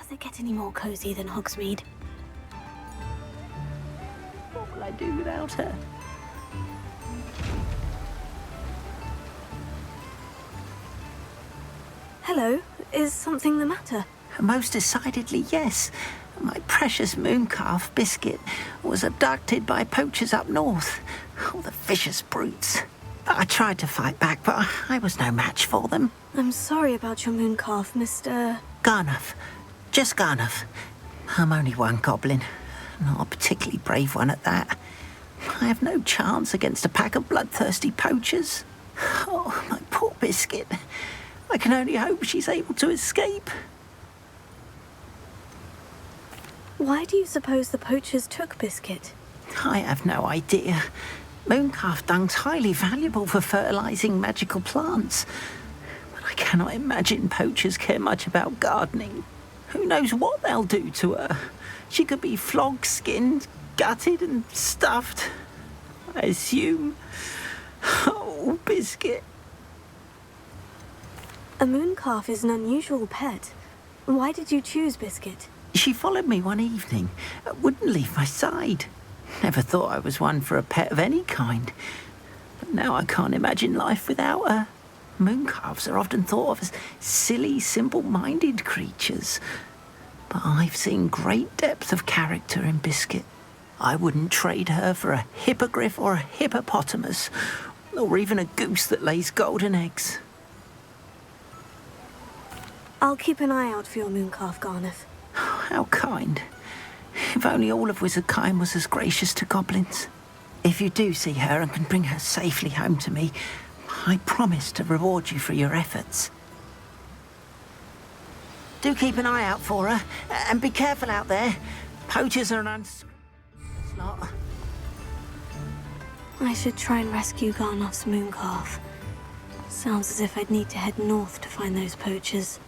Does it get any more cosy than Hogsmeade? What will I do without her? Hello, is something the matter? Most decidedly, yes. My precious mooncalf Biscuit was abducted by poachers up north. Oh, the vicious brutes. I tried to fight back, but I was no match for them. I'm sorry about your mooncalf, Mr. Garnuff. Just Garnuff. I'm only one goblin. Not a particularly brave one at that. I have no chance against a pack of bloodthirsty poachers. Oh, my poor Biscuit. I can only hope she's able to escape. Why do you suppose the poachers took Biscuit? I have no idea. Mooncalf dung's highly valuable for fertilising magical plants. But I cannot imagine poachers care much about gardening. Who knows what they'll do to her? She could be flogged, skinned, gutted and stuffed. I assume. Oh, Biscuit. A mooncalf is an unusual pet. Why did you choose Biscuit? She followed me one evening, wouldn't leave my side. Never thought I was one for a pet of any kind. But now I can't imagine life without her. Mooncalves are often thought of as silly, simple-minded creatures. But I've seen great depth of character in Biscuit. I wouldn't trade her for a hippogriff or a hippopotamus, or even a goose that lays golden eggs. I'll keep an eye out for your mooncalf, Garnuff. How kind. If only all of Wizardkind was as gracious to goblins. If you do see her and can bring her safely home to me, I promise to reward you for your efforts. Do keep an eye out for her, and be careful out there. Poachers are an lot. I should try and rescue Garnuff's mooncalf. Sounds as if I'd need to head north to find those poachers.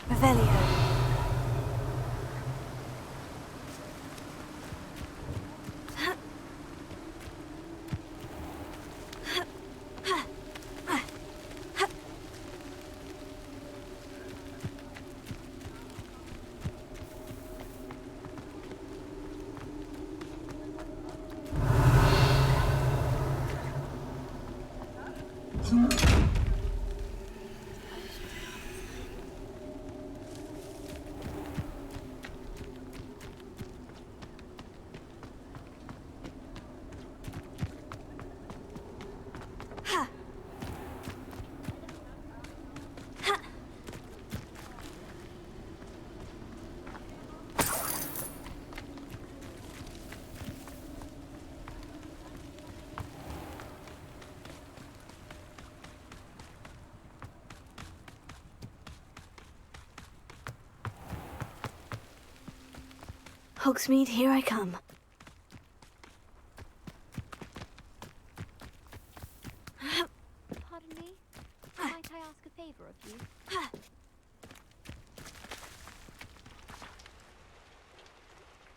Revelio. Hogsmeade, here I come. Pardon me? Might I ask a favour of you?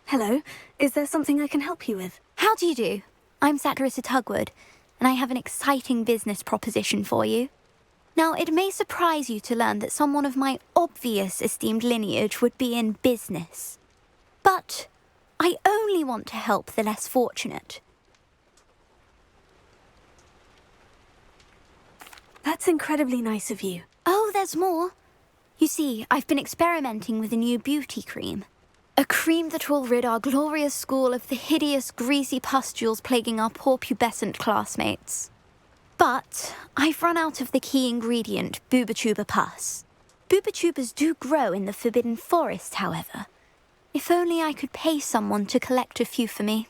Hello, is there something I can help you with? How do you do? I'm Saccharissa Tugwood, and I have an exciting business proposition for you. Now, it may surprise you to learn that someone of my obvious esteemed lineage would be in business. But I only want to help the less fortunate. That's incredibly nice of you. Oh, there's more. You see, I've been experimenting with a new beauty cream. A cream that will rid our glorious school of the hideous, greasy pustules plaguing our poor pubescent classmates. But I've run out of the key ingredient, Boobotuber pus. Boobotubers do grow in the Forbidden Forest, however. If only I could pay someone to collect a few for me.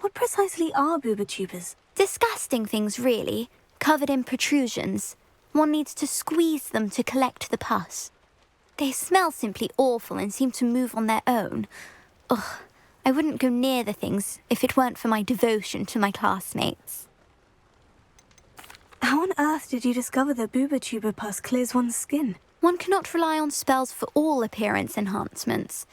What precisely are boobotubers? Disgusting things, really, covered in protrusions. One needs to squeeze them to collect the pus. They smell simply awful and seem to move on their own. Ugh, I wouldn't go near the things if it weren't for my devotion to my classmates. How on earth did you discover that boobotuber pus clears one's skin? One cannot rely on spells for all appearance enhancements.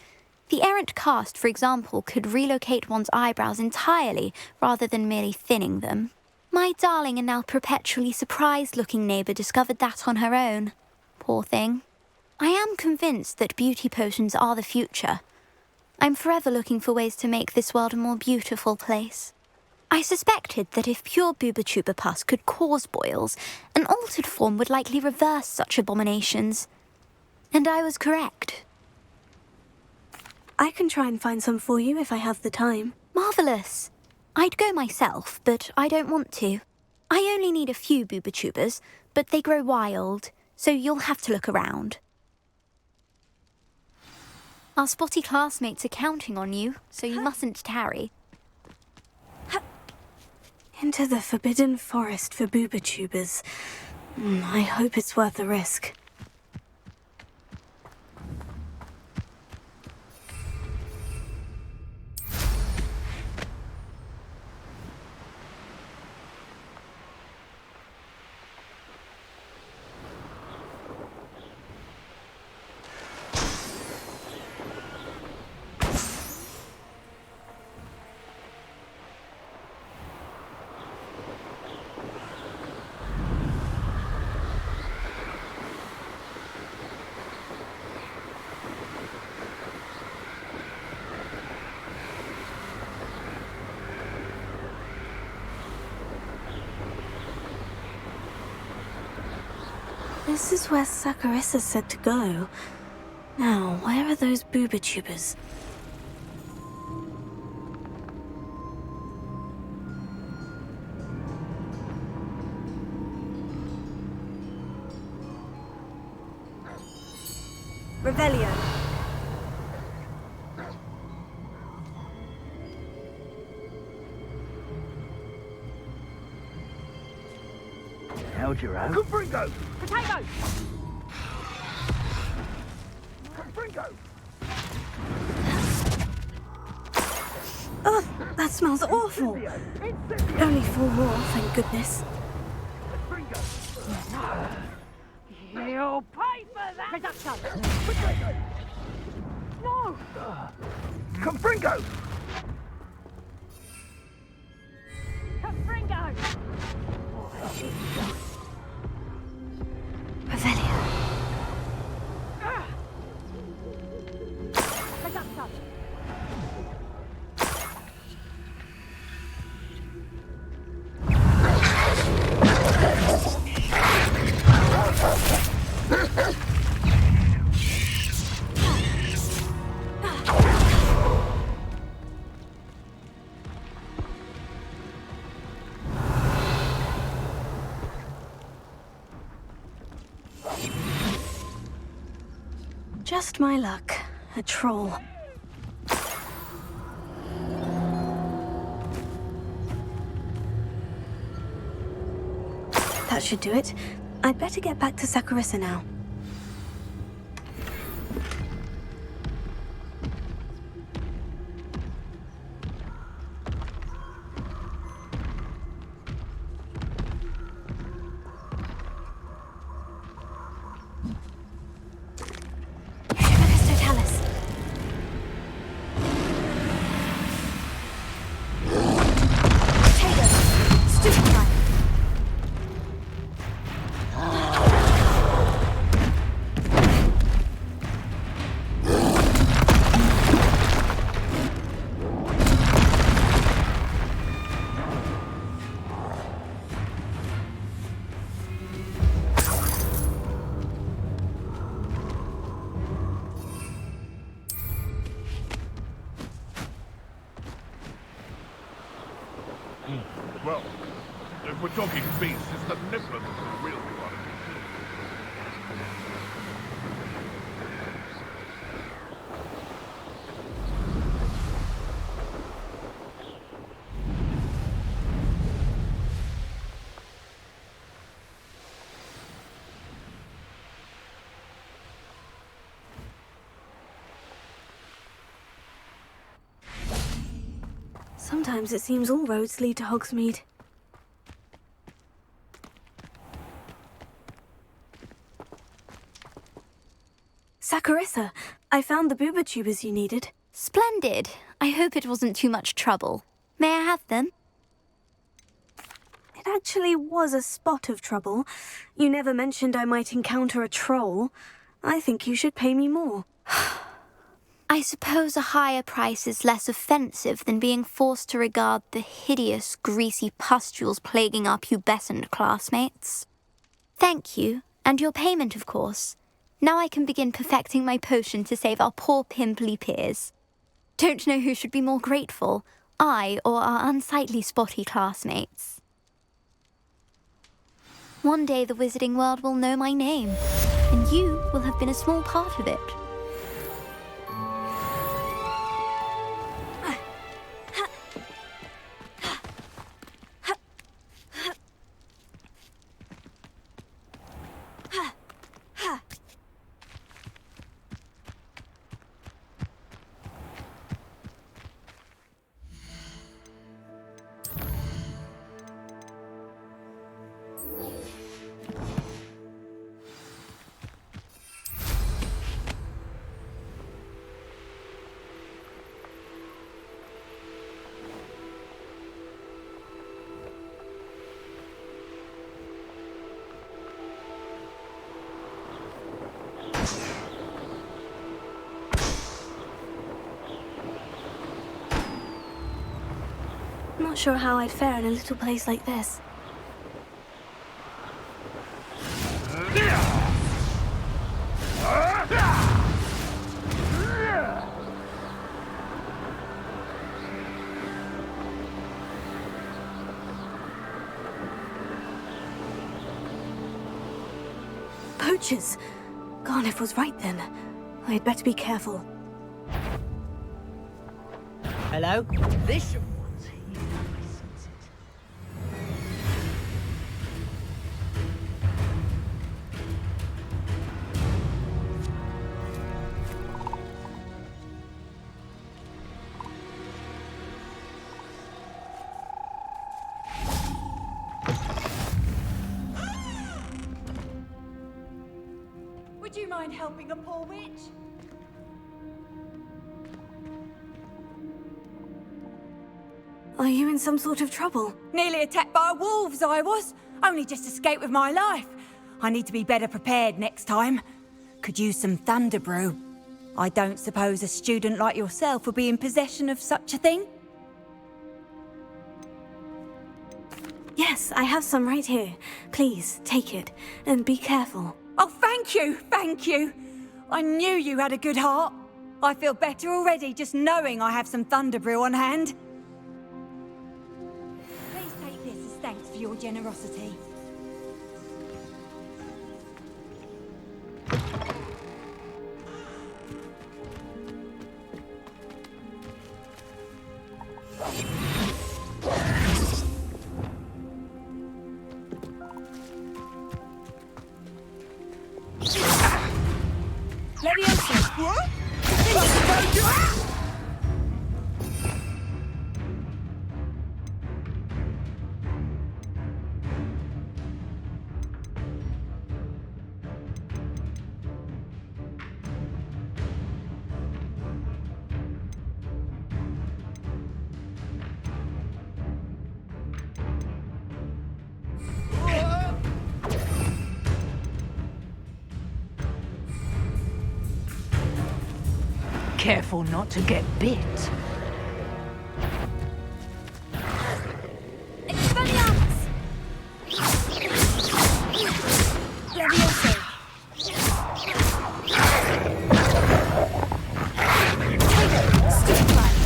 The errant cast, for example, could relocate one's eyebrows entirely rather than merely thinning them. My darling and now perpetually surprised-looking neighbour discovered that on her own. Poor thing. I am convinced that beauty potions are the future. I'm forever looking for ways to make this world a more beautiful place. I suspected that if pure booba-tuba pus could cause boils, an altered form would likely reverse such abominations. And I was correct. I can try and find some for you if I have the time. Marvellous. I'd go myself, but I don't want to. I only need a few booba-tubas, but they grow wild, so you'll have to look around. Our spotty classmates are counting on you, so you mustn't tarry. Into the forbidden forest for booba-tubas. I hope it's worth the risk. This is where Saccharissa said to go. Now, where are those booba-tubas? Revelio. Held your own. Confringo! Potato! Confringo! Oh, that smells awful. Only 4 more, thank goodness. You'll pay for that! Reduction! No! Confringo! Confringo! Revelio. Reduction! Just my luck. A troll. That should do it. I'd better get back to Saccharissa now. Well, if we're talking beasts, it's the nibbler that's the real one. Sometimes it seems all roads lead to Hogsmeade. Saccharissa, I found the booba-tubas you needed. Splendid. I hope it wasn't too much trouble. May I have them? It actually was a spot of trouble. You never mentioned I might encounter a troll. I think you should pay me more. I suppose a higher price is less offensive than being forced to regard the hideous, greasy pustules plaguing our pubescent classmates. Thank you, and your payment, of course. Now I can begin perfecting my potion to save our poor pimply peers. Don't know who should be more grateful, I or our unsightly spotty classmates. One day the wizarding world will know my name, and you will have been a small part of it. Not sure how I'd fare in a little place like this. Poachers! Garniff was right then. I'd better be careful. Hello? Bishop. Would you mind helping a poor witch? Are you in some sort of trouble? Nearly attacked by wolves, I was. Only just escaped with my life. I need to be better prepared next time. Could use some thunder brew. I don't suppose a student like yourself would be in possession of such a thing? Yes, I have some right here. Please, take it, and be careful. Oh, thank you, thank you. I knew you had a good heart. I feel better already just knowing I have some thunder brew on hand. Please take this as thanks for your generosity. Careful not to get bit. Expelliarmus! Levioso! Stupefy!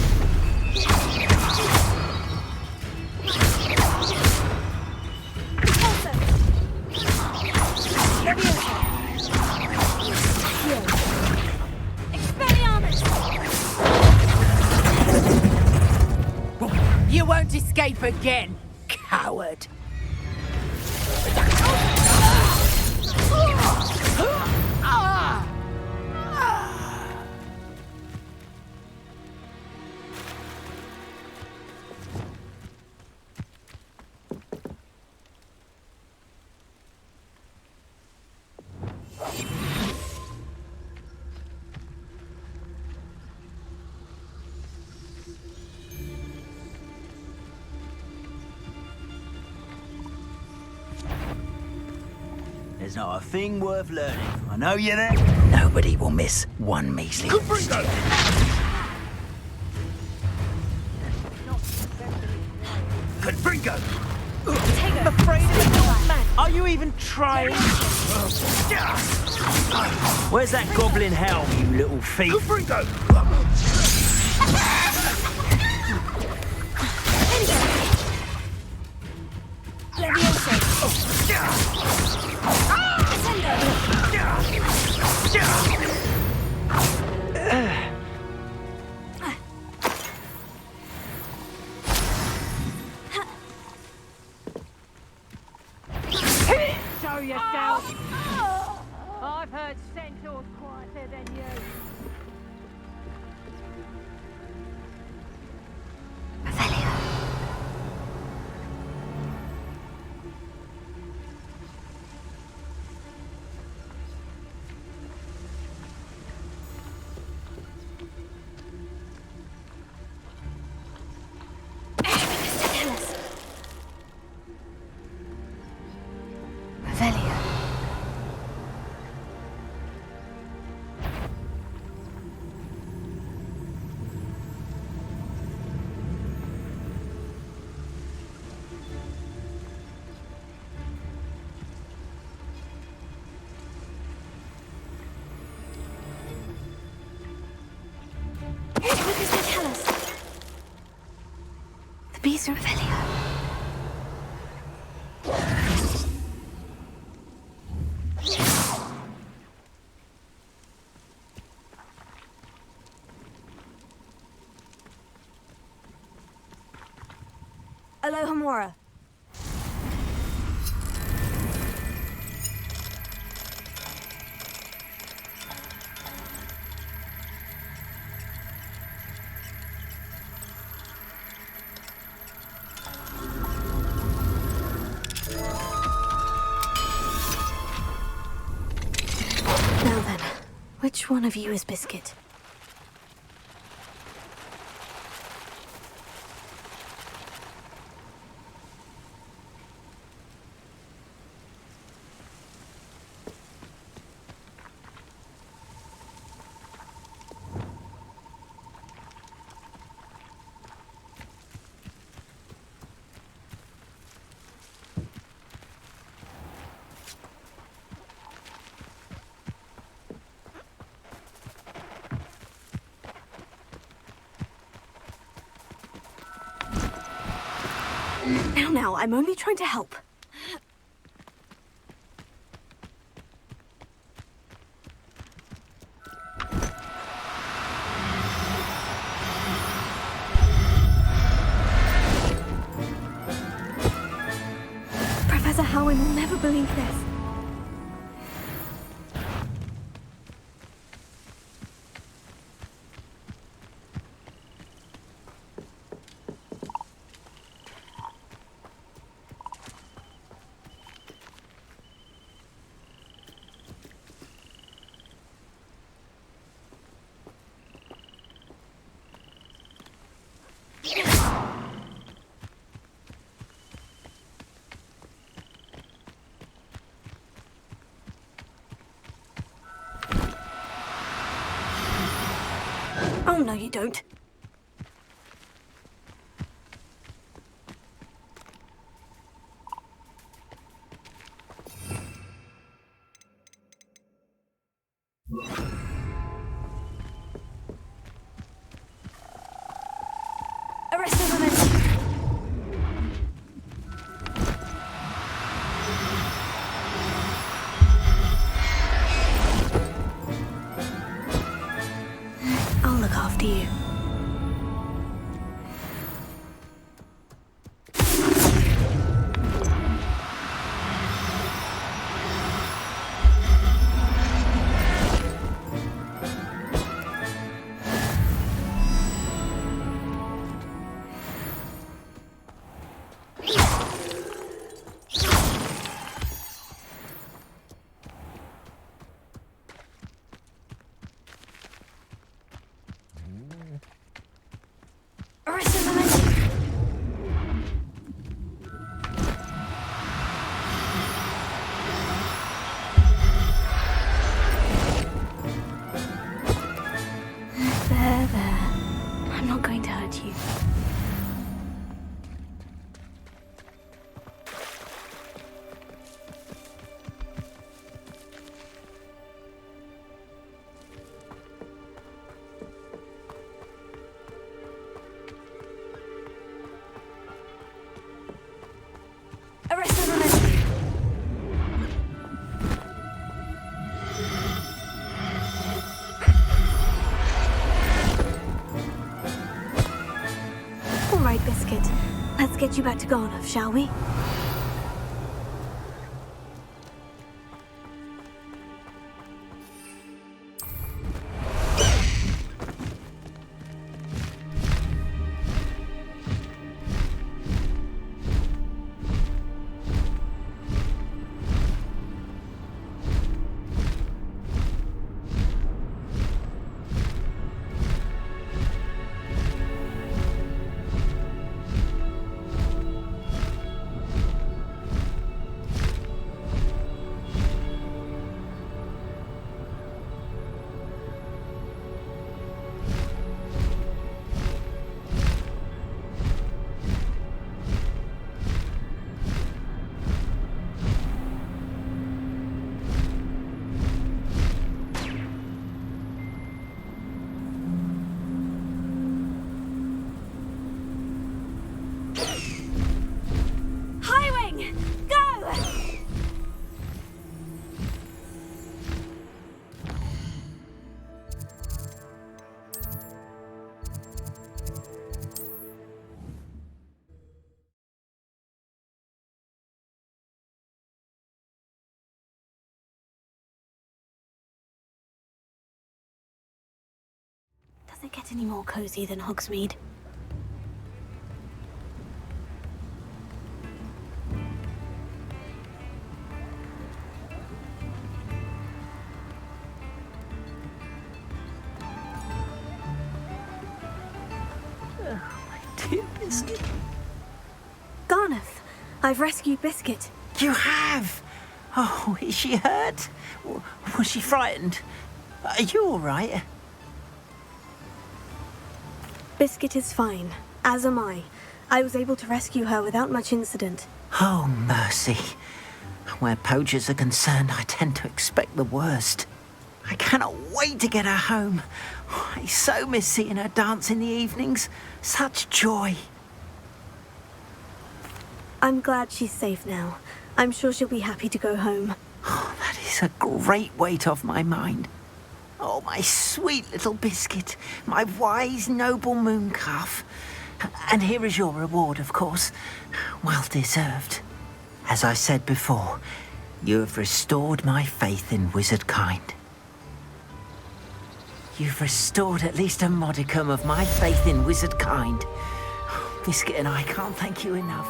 Repulso! Levioso! Expelliarmus! You won't escape again, coward. there's not a thing worth learning. I know you there. Nobody will miss one measly. Confringo! Confringo! I'm afraid of it, man. Are you even trying? Where's that goblin helm, you little thief? Confringo! Show yourself. I've heard centaurs quieter than you. What does that tell us? The bees are Revelio. Alohomora. Now then, which one of you is Biscuit? Now, I'm only trying to help. Professor Howin will never believe this. Oh, no, you don't. Arrest the woman. I'll look after you. Arrest the woman. not going to hurt you. Arrest everyone! All right, Biscuit. Let's get you back to Garnoff, shall we? Does it get any more cozy than Hogsmeade? Dear Biscuit. Garnoff, I've rescued Biscuit. You have? Oh, is she hurt? Was she frightened? Are you all right? Biscuit is fine, as am I. I was able to rescue her without much incident. Oh, mercy. Where poachers are concerned, I tend to expect the worst. I cannot wait to get her home. I so miss seeing her dance in the evenings. Such joy. I'm glad she's safe now. I'm sure she'll be happy to go home. Oh, that is a great weight off my mind. Oh, my sweet little Biscuit, my wise, noble moon calf. And here is your reward, of course. Well deserved. As I said before, you have restored my faith in wizard kind. You've restored at least a modicum of my faith in wizard kind. Biscuit and I can't thank you enough.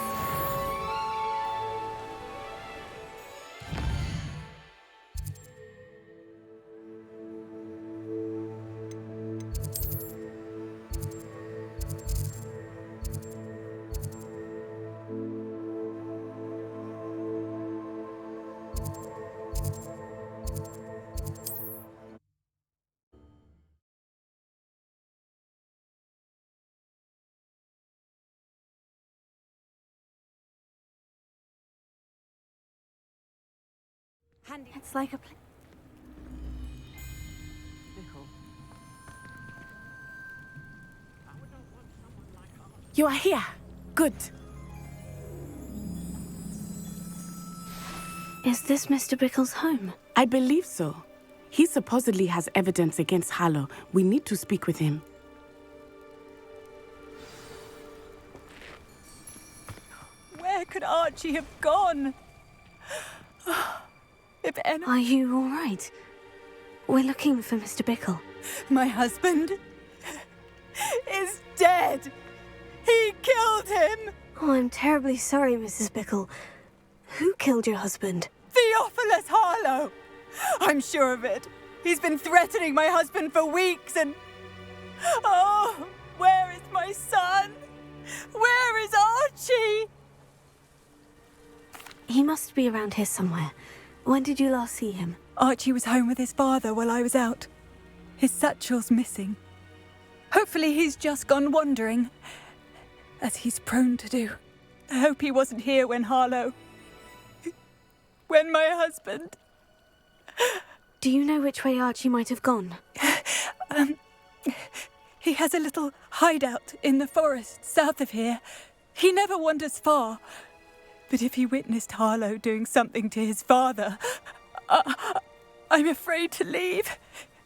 It's like a You are here. Good. Is this Mr. Bickle's home? I believe so. He supposedly has evidence against Harlow. We need to speak with him. Where could Archie have gone? If any... Are you all right? We're looking for Mr. Bickle. My husband is dead. He killed him. Oh, I'm terribly sorry, Mrs. Bickle. Who killed your husband? Theophilus Harlow. I'm sure of it. He's been threatening my husband for weeks and... Oh, where is my son? Where is Archie? He must be around here somewhere. When did you last see him? Archie was home with his father while I was out. His satchel's missing. Hopefully he's just gone wandering, as he's prone to do. I hope he wasn't here when when my husband... Do you know which way Archie might have gone? He has a little hideout in the forest south of here. He never wanders far. But if he witnessed Harlow doing something to his father, I'm afraid to leave,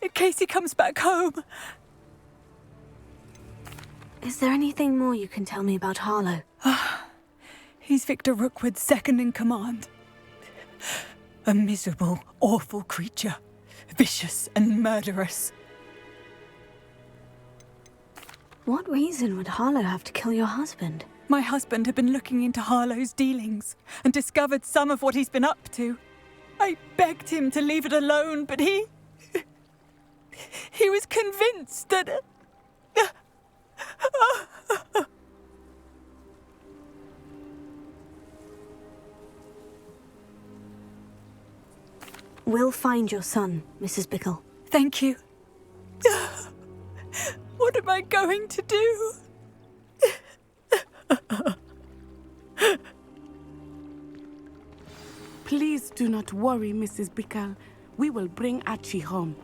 in case he comes back home. Is there anything more you can tell me about Harlow? He's Victor Rookwood's second in command. A miserable, awful creature. Vicious and murderous. What reason would Harlow have to kill your husband? My husband had been looking into Harlow's dealings and discovered some of what he's been up to. I begged him to leave it alone, but he was convinced that... We'll find your son, Mrs. Bickle. Thank you. What am I going to do? Please do not worry, Mrs. Bickle. We will bring Archie home.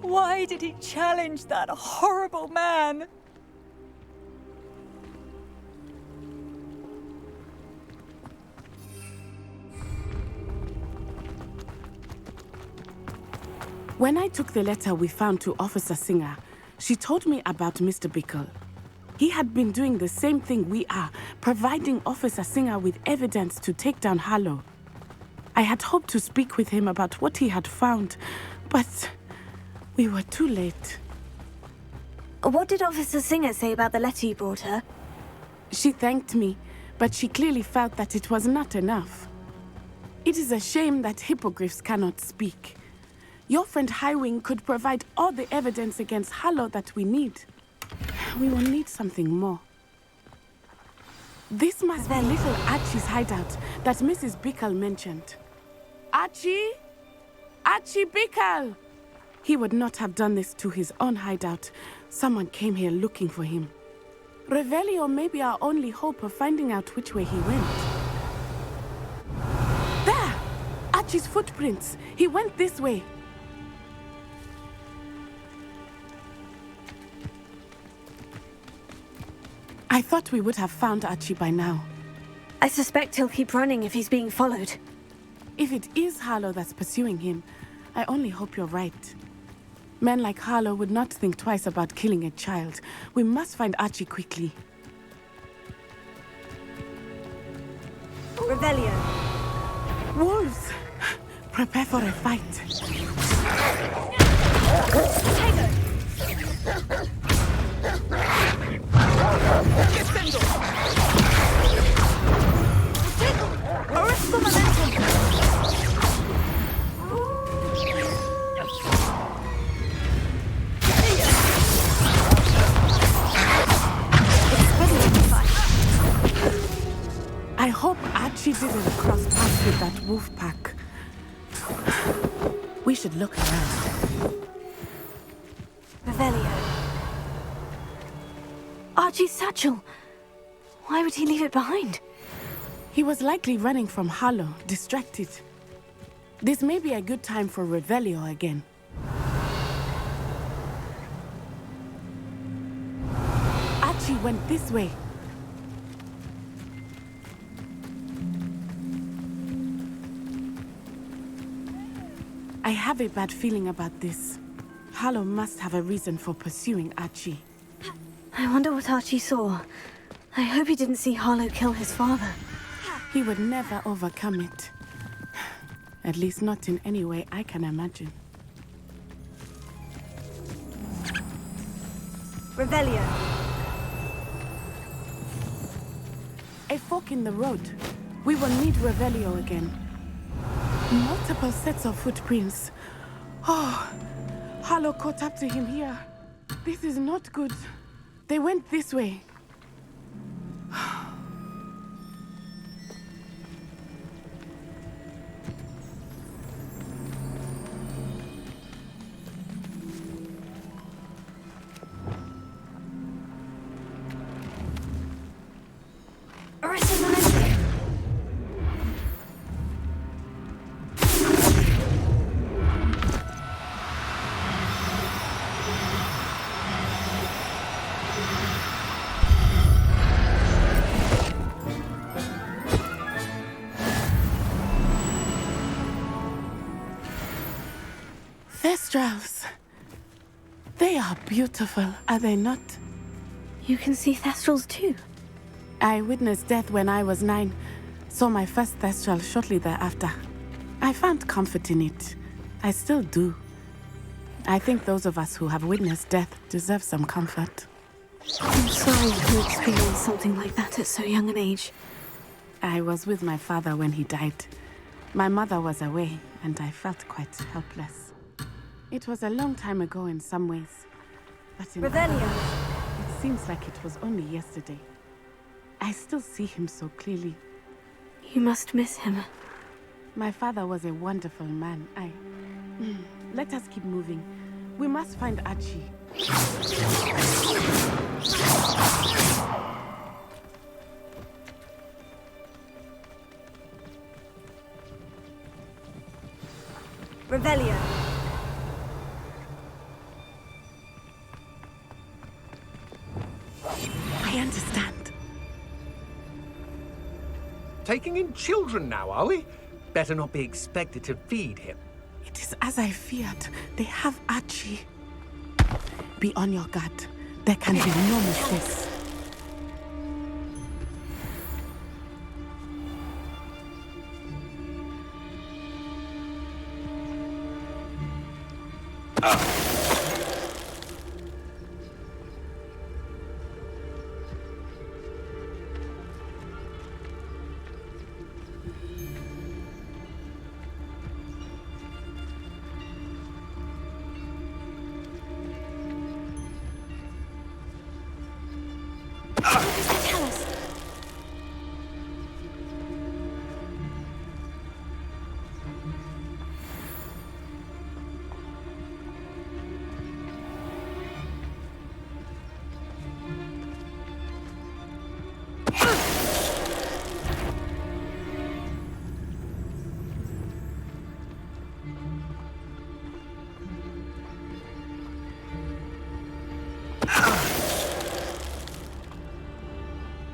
Why did he challenge that horrible man? When I took the letter we found to Officer Singer, she told me about Mr. Bickle. He had been doing the same thing we are, providing Officer Singer with evidence to take down Harlow. I had hoped to speak with him about what he had found, but we were too late. What did Officer Singer say about the letter you brought her? She thanked me, but she clearly felt that it was not enough. It is a shame that hippogriffs cannot speak. Your friend Highwing could provide all the evidence against Harlow that we need. We will need something more. This must be little Archie's hideout that Mrs. Bickle mentioned. Archie? Archie Bickle! He would not have done this to his own hideout. Someone came here looking for him. Revelio may be our only hope of finding out which way he went. There! Archie's footprints. He went this way. I thought we would have found Archie by now. I suspect he'll keep running if he's being followed. If it is Harlow that's pursuing him, I only hope you're right. Men like Harlow would not think twice about killing a child. We must find Archie quickly. Revelio. Wolves! Prepare for a fight. I hope Archie didn't cross paths with that wolf pack. We should look around. Revelio. Archie's satchel. Why would he leave it behind? He was likely running from Harlow, distracted. This may be a good time for Revelio again. Archie went this way. I have a bad feeling about this. Harlow must have a reason for pursuing Archie. I wonder what Archie saw. I hope he didn't see Harlow kill his father. He would never overcome it. At least not in any way I can imagine. Revelio. A fork in the road. We will need Revelio again. Multiple sets of footprints. Oh, Harlow caught up to him here. This is not good. They went this way. shells. They are beautiful, are they not? You can see thestrals too. I witnessed death when I was 9. Saw my first thestral shortly thereafter. I found comfort in it. I still do. I think those of us who have witnessed death deserve some comfort. I'm sorry you experienced something like that at so young an age. I was with my father when he died. My mother was away, and I felt quite helpless. It was a long time ago in some ways, but in Revelio. others, it seems like it was only yesterday. I still see him so clearly. You must miss him. My father was a wonderful man. Let us keep moving. We must find Archie. Revelio. I understand. Taking in children now, are we? Better not be expected to feed him. It is as I feared. They have Archie. Be on your guard. There can be no mistakes.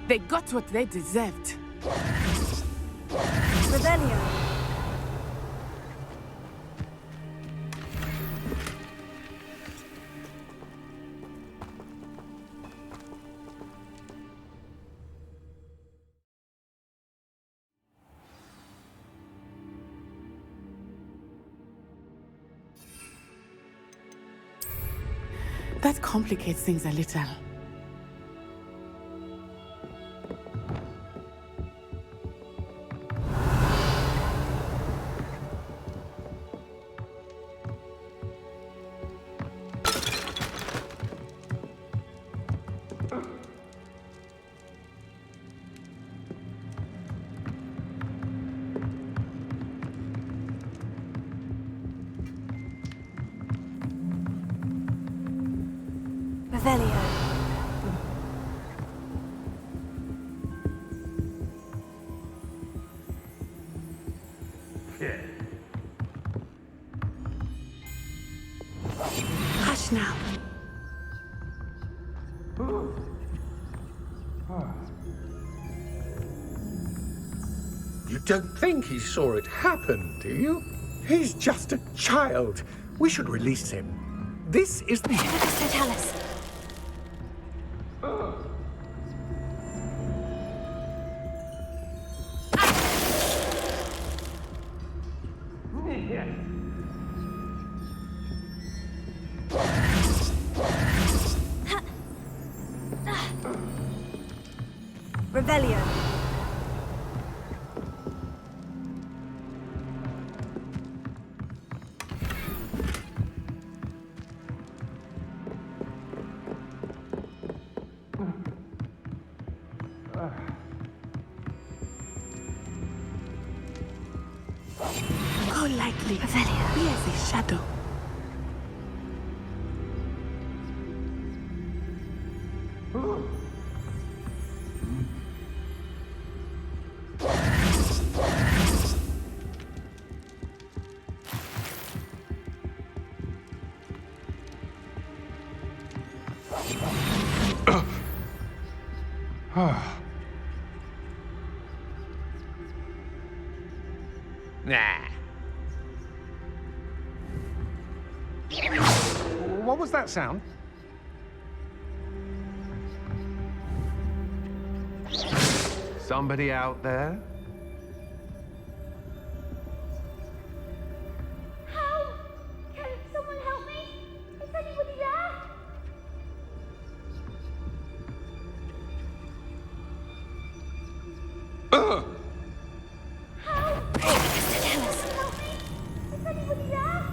They got what they deserved. Revelio. That complicates things a little. Revelio. Hush now. You don't think he saw it happen, do you? He's just a child. We should release him. This is the... Totalis. Revelio. Go lightly. Revelio. Be as a shadow. Nah. was that sound? Somebody out there? Help! Can someone help me? Is anybody there? Help! Tell us. Help me! Is anybody there?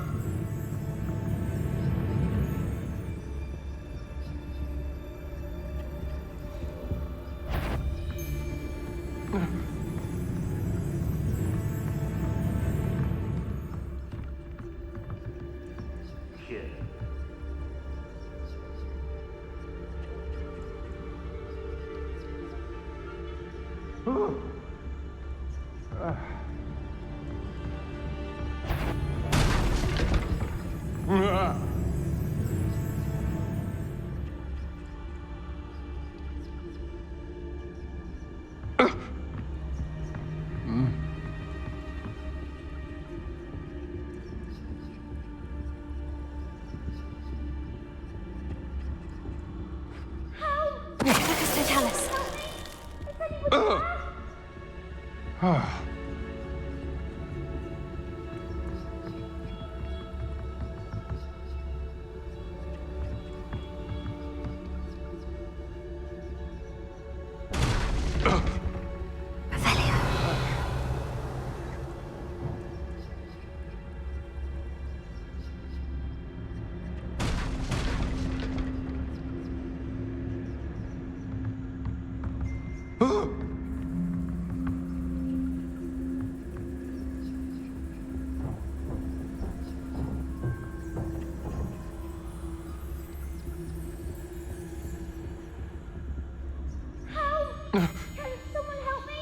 Can someone help me?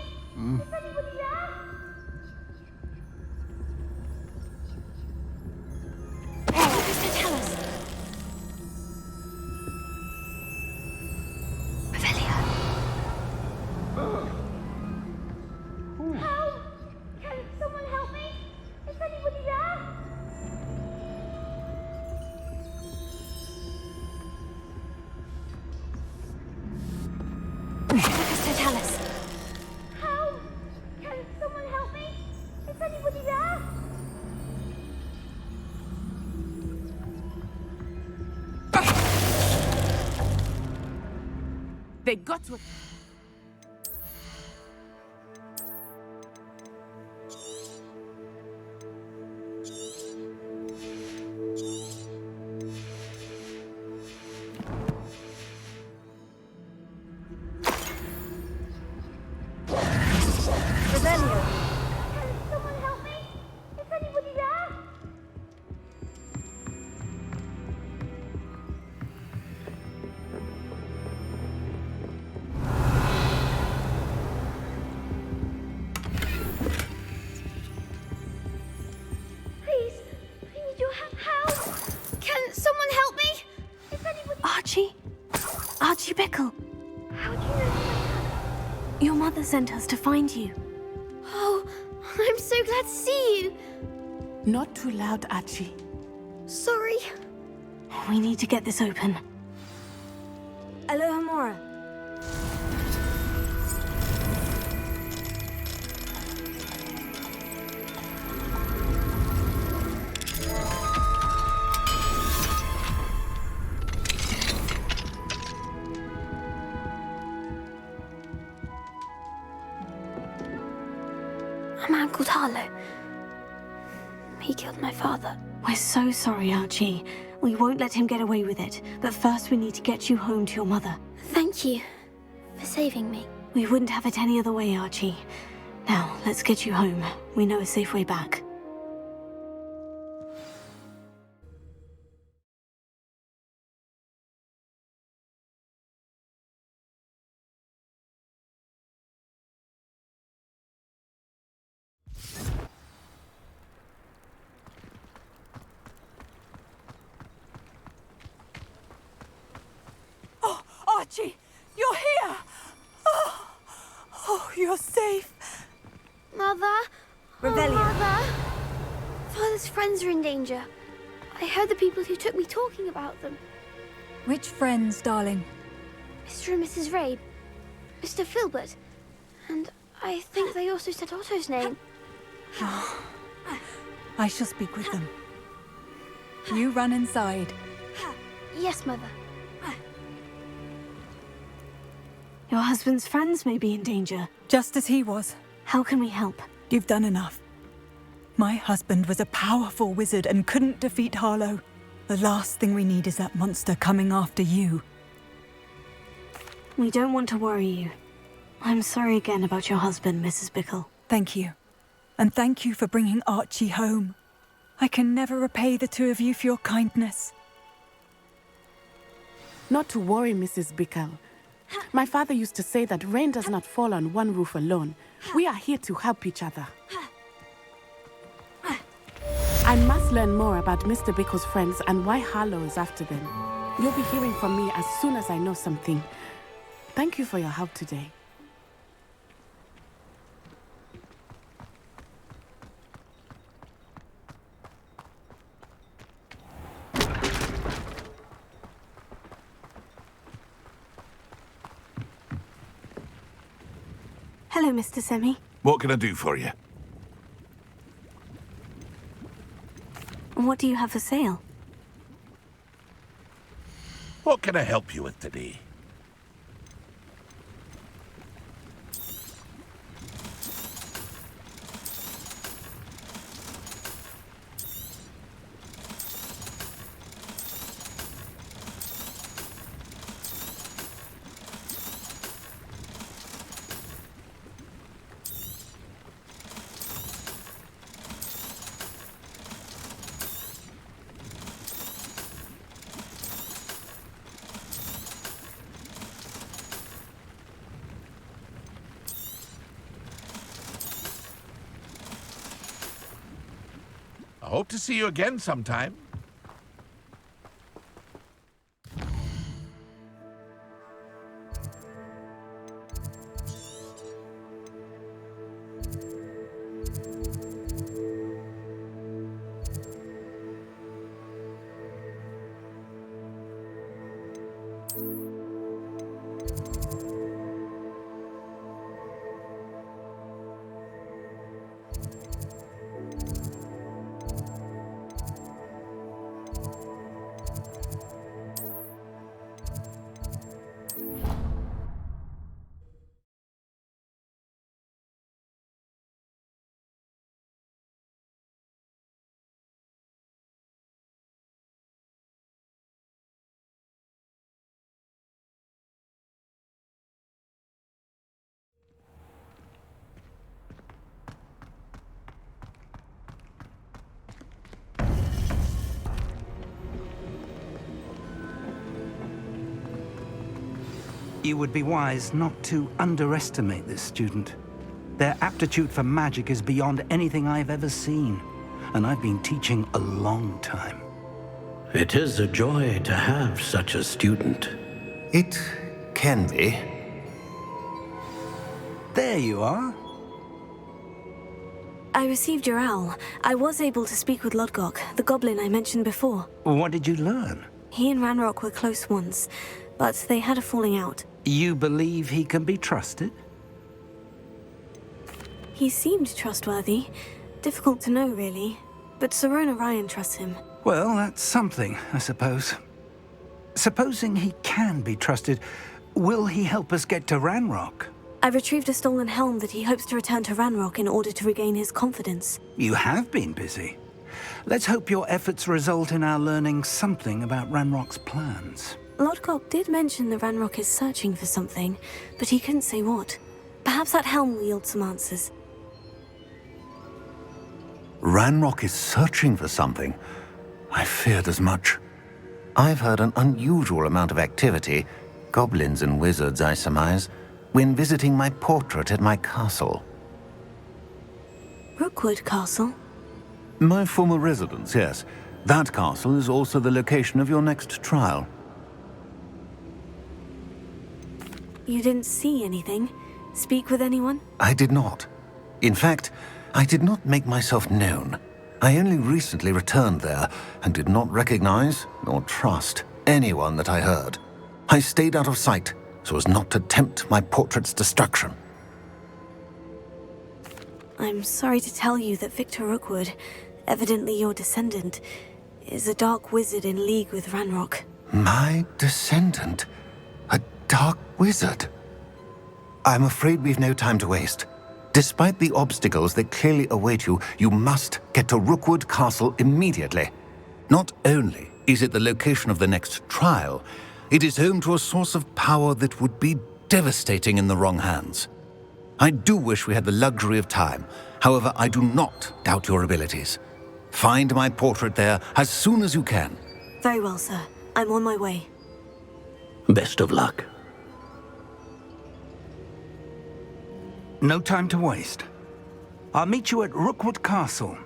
Is anybody there? Tell us. Revelio. Help! Can someone help me? Is anybody there? Tell us. Help! Can someone help me? Is anybody there? They got what... Archie Bickle. How do you know? Your mother sent us to find you. Oh, I'm so glad to see you. Not too loud, Archie. Sorry. We need to get this open. Aloha Mora. A man called Harlow. He killed my father. We're so sorry, Archie. We won't let him get away with it. But first we need to get you home to your mother. Thank you for saving me. We wouldn't have it any other way, Archie. Now, let's get you home. We know a safe way back. Archie, you're here! Oh, you're safe. Mother? Revelio. Oh, Mother? Father's friends are in danger. I I heard the people who took me talking about them. Which friends, darling? Mr. and Mrs. Ray, Mr. Filbert, and I think they also said Otto's name. I shall speak with them. You run inside. Yes, Mother. Your husband's friends may be in danger. Just as he was. How can we help? You've done enough. My husband was a powerful wizard and couldn't defeat Harlow. The last thing we need is that monster coming after you. We don't want to worry you. I'm sorry again about your husband, Mrs. Bickle. Thank you. And thank you for bringing Archie home. I can never repay the two of you for your kindness. Not to worry, Mrs. Bickle. My father used to say that rain does not fall on one roof alone. We are here to help each other. I must learn more about Mr. Bickle's friends and why Harlow is after them. You'll be hearing from me as soon as I know something. Thank you for your help today. Hello, Mr. Semi. What can I do for you? What do you have for sale? What can I help you with today? I hope to see you again sometime. You would be wise not to underestimate this student. Their aptitude for magic is beyond anything I've ever seen, and I've been teaching a long time. It is a joy to have such a student. It can be. There you are. I received your owl. I was able to speak with Lodgok, the goblin I mentioned before. What did you learn? He and Ranrock were close once, but they had a falling out. You believe he can be trusted? He seemed trustworthy. Difficult to know, really. But Sirona Ryan trusts him. Well, that's something, I suppose. Supposing he can be trusted, will he help us get to Ranrock? I retrieved a stolen helm that he hopes to return to Ranrock in order to regain his confidence. You have been busy. Let's hope your efforts result in our learning something about Ranrock's plans. Lodgok did mention that Ranrock is searching for something, but he couldn't say what. Perhaps that helm will yield some answers. Ranrock is searching for something. I feared as much. I've heard an unusual amount of activity, goblins and wizards, I surmise, when visiting my portrait at my castle. Rookwood Castle? My former residence, yes. That castle is also the location of your next trial. You didn't see anything? Speak with anyone? I did not. In fact, I did not make myself known. I only recently returned there and did not recognize nor trust anyone that I heard. I stayed out of sight so as not to tempt my portrait's destruction. I'm sorry to tell you that Victor Rookwood, evidently your descendant, is a dark wizard in league with Ranrock. My descendant? A dark wizard? I'm afraid we've no time to waste. Despite the obstacles that clearly await you, you must get to Rookwood Castle immediately. Not only is it the location of the next trial, it is home to a source of power that would be devastating in the wrong hands. I do wish we had the luxury of time. However, I do not doubt your abilities. Find my portrait there as soon as you can. Very well, sir. I'm on my way. Best of luck. No time to waste. I'll meet you at Rookwood Castle.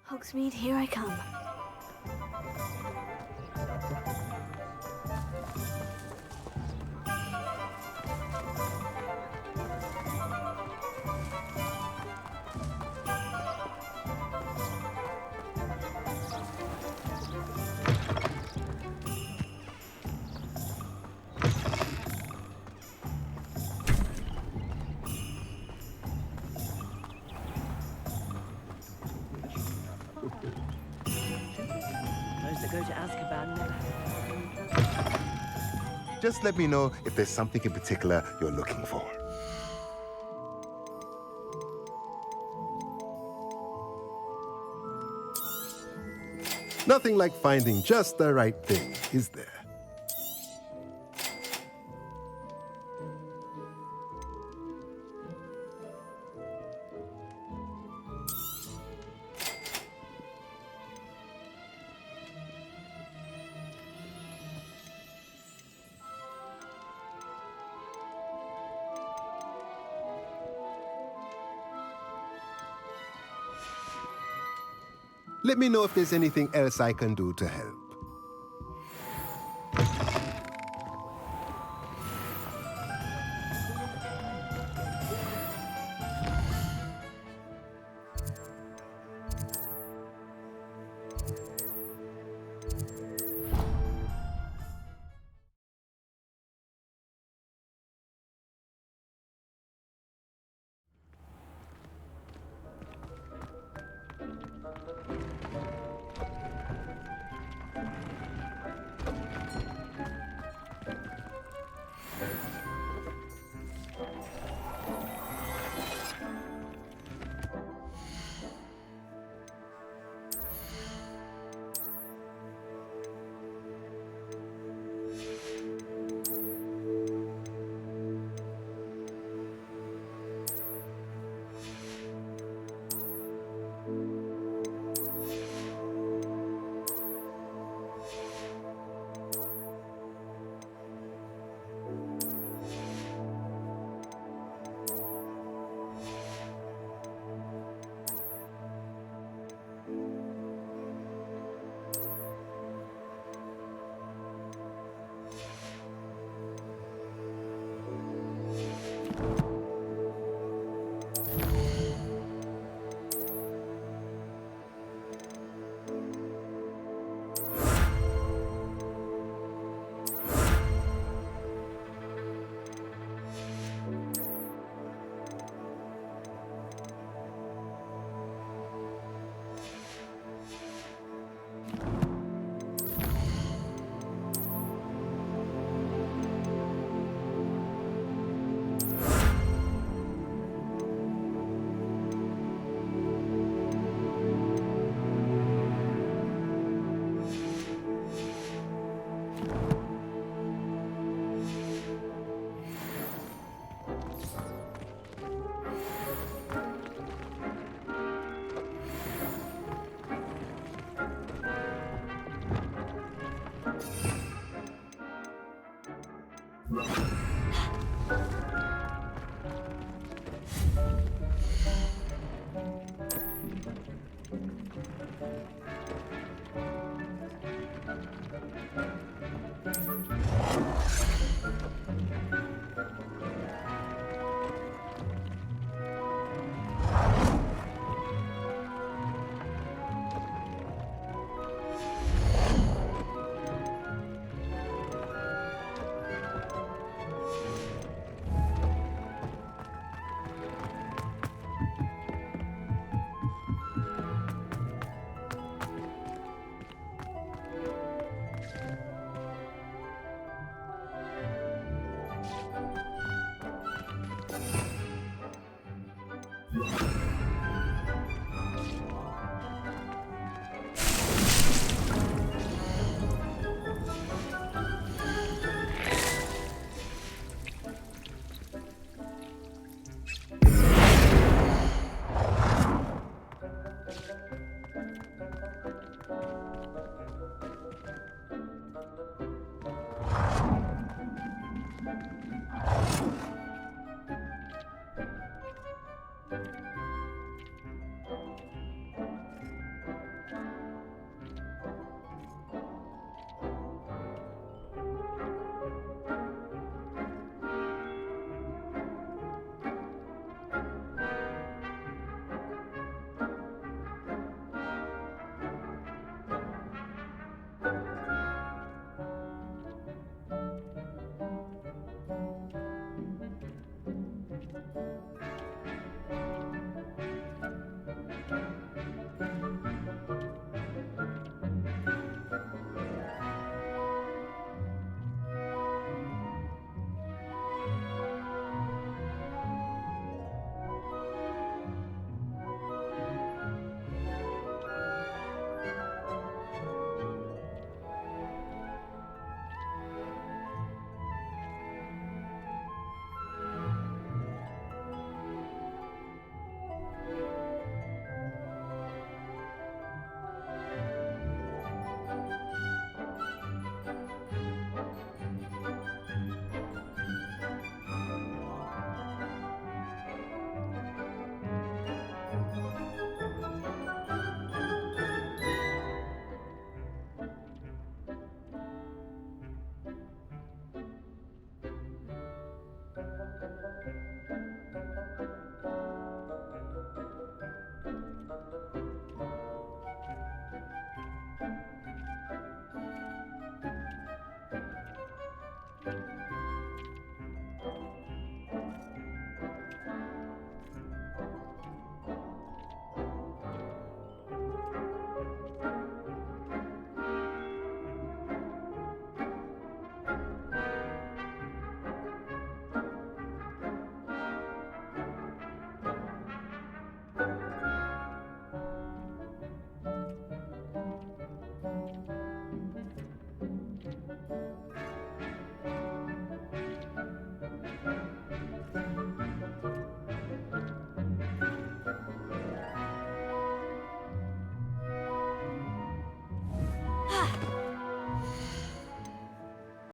Hogsmeade, here I come. Just let me know if there's something in particular you're looking for. Nothing like finding just the right thing, is there? Let me know if there's anything else I can do to help.